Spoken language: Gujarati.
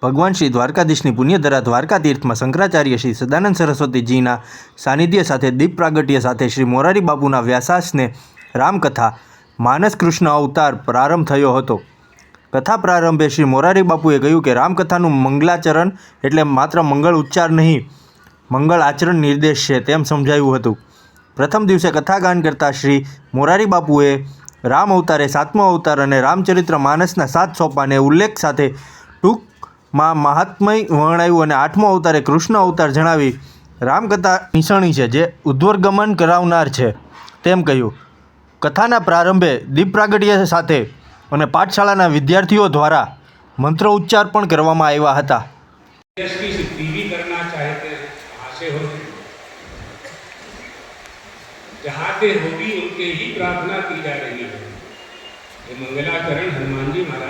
ભગવાન શ્રી દ્વારકાધીશની પુણ્યધરા દ્વારકા તીર્થમાં શંકરાચાર્ય શ્રી સદાનંદ સરસ્વતીજીના સાનિધ્ય સાથે દીપ પ્રાગટ્ય સાથે શ્રી મોરારી બાપુના વ્યાસાસને રામકથા માનસ કૃષ્ણ અવતાર પ્રારંભ થયો હતો. કથા પ્રારંભે શ્રી મોરારી બાપુએ કહ્યું કે રામકથાનું મંગલાચરણ એટલે માત્ર મંગળ ઉચ્ચાર નહીં, મંગળ આચરણ નિર્દેશ છે તેમ સમજાયું હતું. પ્રથમ દિવસે કથાગાન કરતા શ્રી મોરારી બાપુએ રામ અવતારે 7મો અવતાર અને રામચરિત્ર માનસના 7 સોપાને ઉલ્લેખ સાથે ટૂંકમાં મહાત્મય વર્ણવ્યું અને 8મો અવતારે કૃષ્ણ અવતાર જણાવી રામકથા નિશાણી છે જે ઉદ્વર્ગમન કરાવનાર છે તેમ કહ્યું. કથાના પ્રારંભે દીપ પ્રાગટ્ય સાથે અને પાઠશાળાના વિદ્યાર્થીઓ દ્વારા મંત્ર ઉચ્ચાર પણ કરવામાં આવ્યા હતા. जहाँ पे होगी उनके ही प्रार्थना की जा रही है. ये मंगलाचरण हनुमान जी महाराज